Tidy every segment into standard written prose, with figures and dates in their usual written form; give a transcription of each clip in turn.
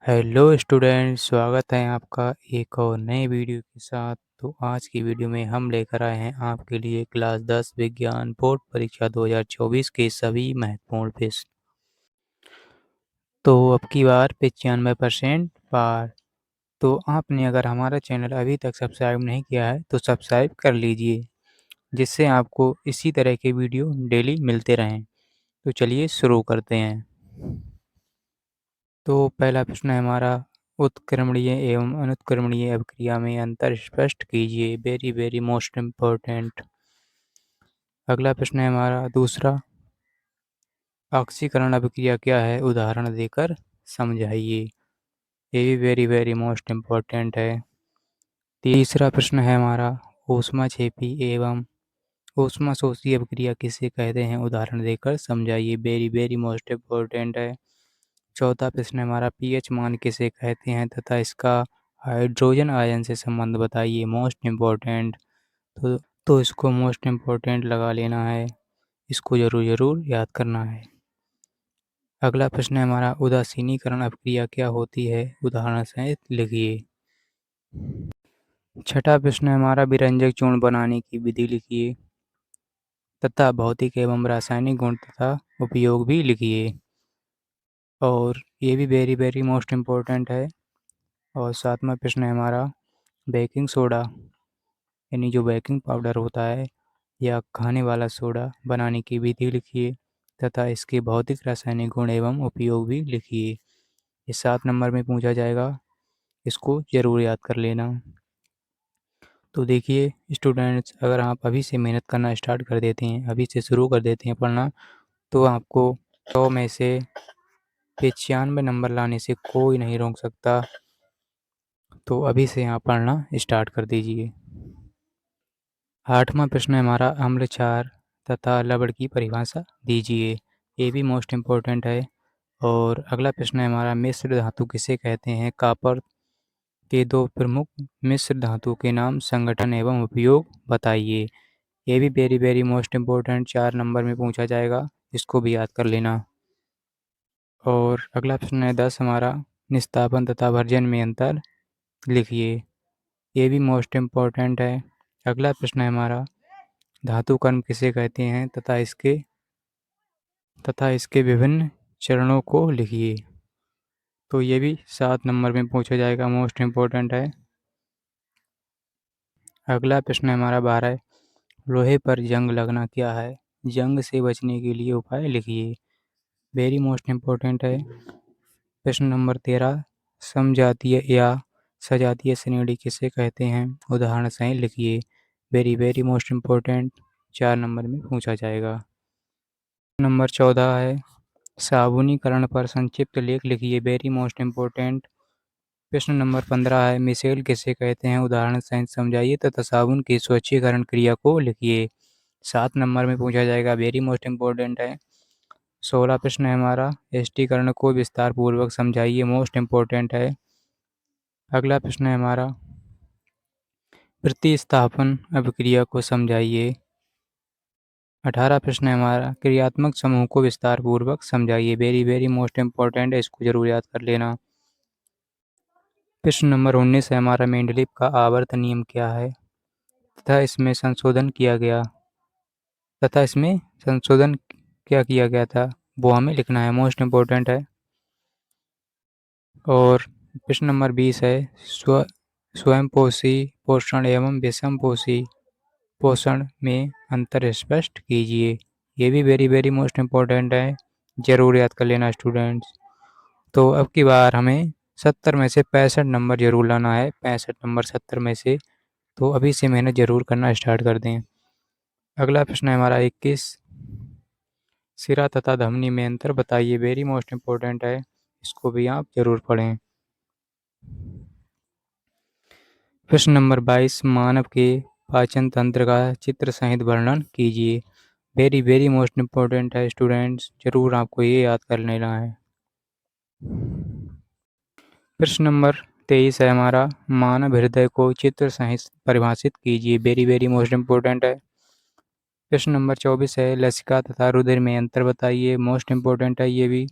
Hello student, स्वागत है आपका एक और नए वीडियो के साथ। तो आज की वीडियो में हम लेकर आए हैं आपके लिए क्लास 10 विज्ञान बोर्ड परीक्षा 2024 के सभी महत्वपूर्ण प्रश्न। तो अब की बार 95% पार। तो आपने अगर हमारा चैनल अभी तक सब्सक्राइब नहीं किया है तो सब्सक्राइब कर लीजिए, जिससे आपको इसी तरह के वीडियो डेली मिलते रहें। तो चलिए शुरू करते हैं। तो पहला प्रश्न है हमारा, उत्क्रमणीय एवं अनुत्क्रमणीय अभिक्रिया में अंतर स्पष्ट कीजिए। Very very most important. अगला प्रश्न है हमारा दूसरा, ऑक्सीकरण अभिक्रिया क्या है, उदाहरण देकर समझाइए। ये भी वेरी वेरी मोस्ट इम्पोर्टेंट है। तीसरा प्रश्न है हमारा, ऊष्माक्षेपी एवं ऊष्मा शोषी अभिक्रिया किसे कहते हैं, उदाहरण देकर समझाइए। वेरी वेरी मोस्ट इम्पोर्टेंट है। चौथा प्रश्न हमारा, पीएच मान किसे कहते हैं तथा इसका हाइड्रोजन आयन से संबंध बताइए। Most important. तो इसको मोस्ट इम्पोर्टेंट लगा लेना है, इसको जरूर जरूर याद करना है। अगला प्रश्न है हमारा, उदासीनीकरण अभिक्रिया क्या होती है, उदाहरण सहित लिखिए। छठा प्रश्न है हमारा, विरंजक चूर्ण बनाने की विधि लिखिए तथा भौतिक एवं रासायनिक गुण तथा उपयोग भी लिखिए। और ये भी वेरी वेरी मोस्ट इम्पोर्टेंट है। और सातवां प्रश्न है हमारा, बेकिंग सोडा यानी जो बेकिंग पाउडर होता है या खाने वाला सोडा बनाने की विधि लिखिए तथा इसके भौतिक रासायनिक गुण एवं उपयोग भी लिखिए। ये 7 नंबर में पूछा जाएगा, इसको ज़रूर याद कर लेना। तो देखिए स्टूडेंट्स, अगर आप अभी से मेहनत करना स्टार्ट कर देते हैं, अभी से शुरू कर देते हैं पढ़ना, तो आपको 100 में से 95 नंबर लाने से कोई नहीं रोक सकता। तो अभी से आप पढ़ना स्टार्ट कर दीजिए। 8वां प्रश्न है हमारा, अम्ल क्षार तथा लवण की परिभाषा दीजिए। ये भी मोस्ट इम्पोर्टेंट है। और अगला प्रश्न है हमारा, मिश्र धातु किसे कहते हैं, कॉपर के 2 प्रमुख मिश्र धातु के नाम, संगठन एवं उपयोग बताइए। ये भी very very most important 4 number में पूछा जाएगा, इसको भी याद कर लेना। और अगला प्रश्न है 10 हमारा, निस्तापन तथा भर्जन में अंतर लिखिए। ये भी मोस्ट इम्पोर्टेंट है। अगला प्रश्न है हमारा, धातु कर्म किसे कहते हैं तथा इसके विभिन्न चरणों को लिखिए। तो ये भी 7 नंबर में पूछा जाएगा, मोस्ट इम्पोर्टेंट है। अगला प्रश्न है हमारा 12, लोहे पर जंग लगना क्या है, जंग से बचने के लिए उपाय लिखिए। वेरी मोस्ट इम्पोर्टेंट है। प्रश्न नंबर 13, समजातीय या सजातीय श्रेणी किसे कहते हैं, उदाहरण सहित लिखिए। Very very most important 4 number में पूछा जाएगा। नंबर 14 है, साबुनीकरण पर संक्षिप्त लेख लिखिए। Very most important. प्रश्न नंबर 15 है, मिसेल किसे कहते हैं, उदाहरण सहित समझाइए तथा साबुन की स्वच्छीकरण क्रिया को लिखिए। 7 नंबर में पूछा जाएगा, वेरी मोस्ट इम्पोर्टेंट है। 16 प्रश्न है हमारा, एस्टीकरण को विस्तार पूर्वक समझाइए। मोस्ट इम्पोर्टेंट है। अगला प्रश्न है हमारा, प्रतिस्थापन अभिक्रिया को समझाइए। 18 प्रश्न है हमारा, क्रियात्मक समूह को विस्तार पूर्वक समझाइए। वेरी वेरी मोस्ट इम्पोर्टेंट है, इसको जरूर याद कर लेना। प्रश्न नंबर 19 है हमारा, मेंडलीव का आवर्त नियम क्या है तथा इसमें संशोधन क्या किया गया था, वो हमें लिखना है। मोस्ट इम्पोर्टेंट है। और प्रश्न नंबर 20 है, स्वयंपोषी पोषण एवं विषमपोषी पोषण में अंतर स्पष्ट कीजिए। ये भी वेरी वेरी मोस्ट इम्पोर्टेंट है, जरूर याद कर लेना स्टूडेंट्स। तो अब की बार हमें 70 में से 65 नंबर जरूर लाना है, 65 नंबर 70 में से। तो अभी से मेहनत जरूर करना स्टार्ट कर दें। अगला प्रश्न है हमारा 21, सिरा तथा धमनी में अंतर बताइए। वेरी मोस्ट इम्पोर्टेंट है, इसको भी आप जरूर पढ़ें। प्रश्न नंबर 22, मानव के पाचन तंत्र का चित्र सहित वर्णन कीजिए। वेरी वेरी मोस्ट इम्पोर्टेंट है स्टूडेंट्स, जरूर आपको ये याद कर लेना है। प्रश्न नंबर 23 है हमारा, मानव हृदय को चित्र सहित परिभाषित कीजिए। वेरी वेरी मोस्ट इम्पोर्टेंट है। प्रश्न नंबर 24 है, लसिका तथा रुधिर में अंतर बताइए। मोस्ट इम्पोर्टेंट है ये भी।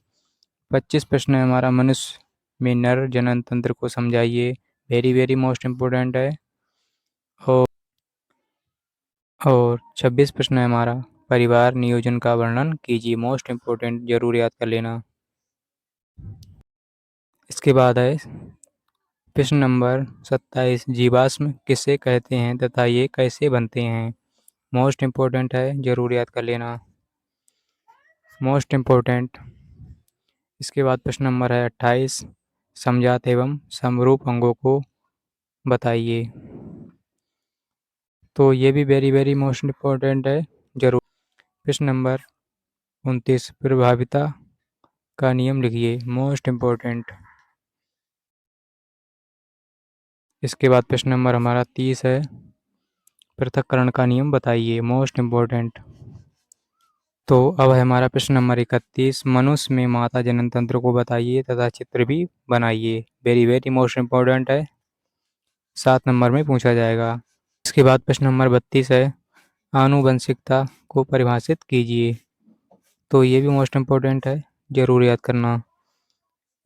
25 प्रश्न है हमारा, मनुष्य में नर जनन तंत्र को समझाइए, वेरी वेरी मोस्ट इम्पोर्टेंट है। और 26 प्रश्न है हमारा, परिवार नियोजन का वर्णन कीजिए, मोस्ट इम्पोर्टेंट, जरूर याद कर लेना। इसके बाद है प्रश्न नंबर 27, जीवाश्म किसे कहते हैं तथा ये कैसे बनते हैं, मोस्ट इम्पोर्टेंट है, जरूर याद कर लेना, मोस्ट इम्पोर्टेंट। इसके बाद प्रश्न नंबर है 28, समजात एवं समरूप अंगों को बताइए, तो ये भी वेरी वेरी मोस्ट इम्पोर्टेंट है, जरूर। प्रश्न नंबर 29, प्रभाविता का नियम लिखिए, मोस्ट इम्पोर्टेंट। इसके बाद प्रश्न नंबर हमारा 30 है, पृथक्करण का नियम बताइए, मोस्ट इम्पोर्टेंट। तो अब है हमारा प्रश्न नंबर 31, मनुष्य में माता जनन तंत्र को बताइए तथा चित्र भी बनाइए, वेरी वेरी मोस्ट इम्पोर्टेंट है, 7 नंबर में पूछा जाएगा। इसके बाद प्रश्न नंबर 32 है, आनुवंशिकता को परिभाषित कीजिए, तो ये भी मोस्ट इम्पोर्टेंट है, जरूर याद करना।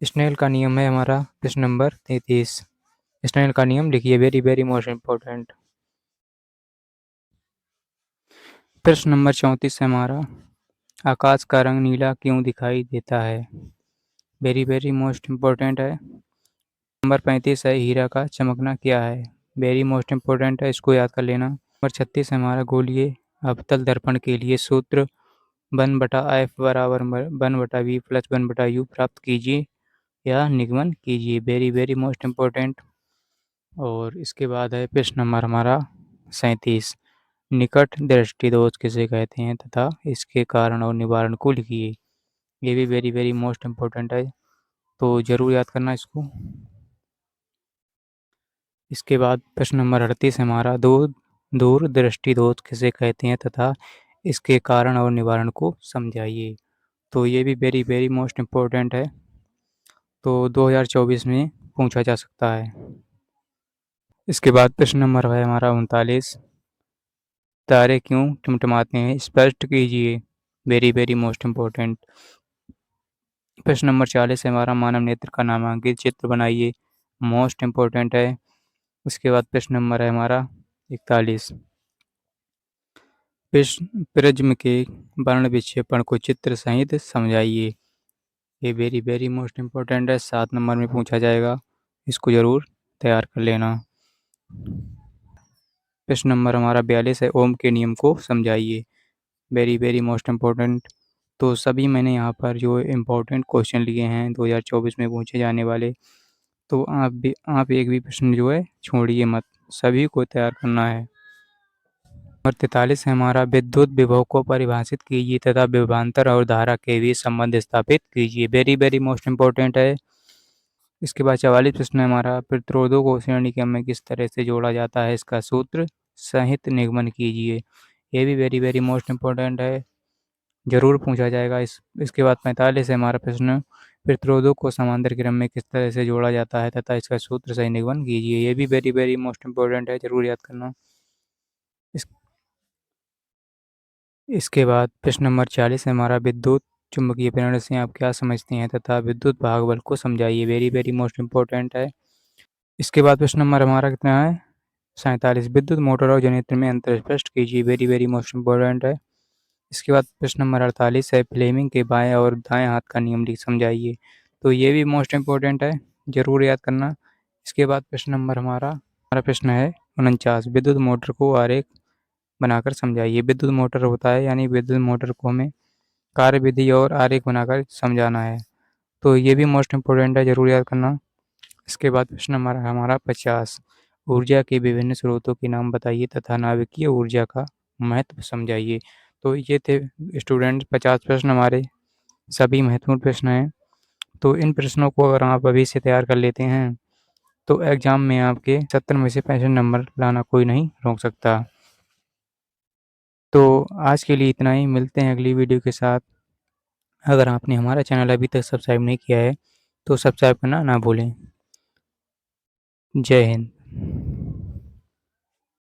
स्नेल का नियम है हमारा प्रश्न नंबर 33, स्नेल का नियम लिखिए, वेरी वेरी मोस्ट इम्पोर्टेंट। प्रश्न नंबर 34 है हमारा, आकाश का रंग नीला क्यों दिखाई देता है, वेरी वेरी मोस्ट इम्पोर्टेंट है। नंबर 35 है, हीरा का चमकना क्या है, वेरी मोस्ट इम्पोर्टेंट है, इसको याद कर लेना। नंबर 36 है हमारा, गोलीय अवतल दर्पण के लिए सूत्र 1/f बराबर 1/v प्लस 1/u प्राप्त कीजिए या निगमन कीजिए, वेरी वेरी मोस्ट इम्पोर्टेंट। और इसके बाद है प्रश्न नंबर हमारा 37, निकट दृष्टि दोष किसे कहते हैं तथा इसके कारण और निवारण को लिखिए, ये भी वेरी वेरी मोस्ट इम्पोर्टेंट है, तो ज़रूर याद करना इसको। इसके बाद प्रश्न नंबर 38 हमारा, दूर दृष्टि दोष किसे कहते हैं तथा इसके कारण और निवारण को समझाइए, तो ये भी वेरी वेरी मोस्ट इम्पोर्टेंट है, तो 2024 में पूछा जा सकता है। इसके बाद प्रश्न नंबर है हमारा 39, तारे क्यों टिमटिमाते हैं, स्पष्ट कीजिए, वेरी वेरी मोस्ट इम्पोर्टेंट। प्रश्न नंबर 40 है हमारा, मानव नेत्र का नामांकित चित्र बनाइए, मोस्ट इम्पोर्टेंट है। उसके बाद प्रश्न नंबर है हमारा 41, प्रिज्म के वर्ण विक्षेपण को चित्र सहित समझाइए, ये वेरी वेरी मोस्ट इम्पोर्टेंट है, 7 नंबर में पूछा जाएगा, इसको ज़रूर तैयार कर लेना। प्रश्न नंबर हमारा 42 है, ओम के नियम को समझाइए, वेरी वेरी मोस्ट इम्पोर्टेंट। तो सभी मैंने यहाँ पर जो इम्पोर्टेंट क्वेश्चन लिए हैं 2024 में पूछे जाने वाले, तो आप एक भी प्रश्न जो है छोड़िए मत, सभी को तैयार करना है। और 43 है हमारा, विद्युत विभव को परिभाषित कीजिए तथा विभवांतर और धारा के बीच संबंध स्थापित कीजिए, वेरी वेरी मोस्ट इम्पोर्टेंट है। इसके बाद 44 प्रश्न है हमारा, प्रतिरोधों को श्रेणी क्रम में किस तरह से जोड़ा जाता है, इसका सूत्र सहित निगमन कीजिए, ये भी वेरी वेरी मोस्ट इम्पोर्टेंट है, जरूर पूछा जाएगा। इसके बाद 45 है हमारा प्रश्न, प्रतिरोधों को समांतर क्रम में किस तरह से जोड़ा जाता है तथा इसका सूत्र सही निगमन कीजिए, ये भी वेरी वेरी मोस्ट इम्पोर्टेंट है, जरूर याद करना। इस इसके बाद प्रश्न नंबर 40 है हमारा, विद्युत चुंबकीय प्रेरण से आप क्या समझते हैं तथा विद्युत भागबल को समझाइए, वेरी वेरी मोस्ट इम्पोर्टेंट है। इसके बाद प्रश्न नंबर हमारा कितना है, 47, विद्युत मोटर और जनरेटर में अंतर स्पष्ट कीजिए, वेरी वेरी मोस्ट इम्पोर्टेंट है। इसके बाद प्रश्न नंबर 48 है, फ्लेमिंग के बाएं और दाएं हाथ का नियम समझाइए, तो ये भी मोस्ट इम्पोर्टेंट है, जरूर याद करना। इसके बाद प्रश्न नंबर हमारा प्रश्न है 49, विद्युत मोटर को आरेख बनाकर समझाइए, विद्युत मोटर होता है यानी विद्युत मोटर को हमें कार्यविधि और आरेख बनाकर समझाना है, तो ये भी मोस्ट इम्पोर्टेंट है, जरूर याद करना। इसके बाद प्रश्न नंबर हमारा 50, ऊर्जा के विभिन्न स्रोतों के नाम बताइए तथा नाभिकीय ऊर्जा का महत्व समझाइए, तो ये थे स्टूडेंट 50 प्रश्न हमारे, सभी महत्वपूर्ण प्रश्न हैं, तो इन प्रश्नों को अगर आप अभी से तैयार कर लेते हैं तो एग्ज़ाम में आपके 70 में से 65 नंबर लाना कोई नहीं रोक सकता। तो आज के लिए इतना ही, मिलते हैं अगली वीडियो के साथ। अगर आपने हमारा चैनल अभी तक सब्सक्राइब नहीं किया है तो सब्सक्राइब करना ना भूलें। जय हिंद।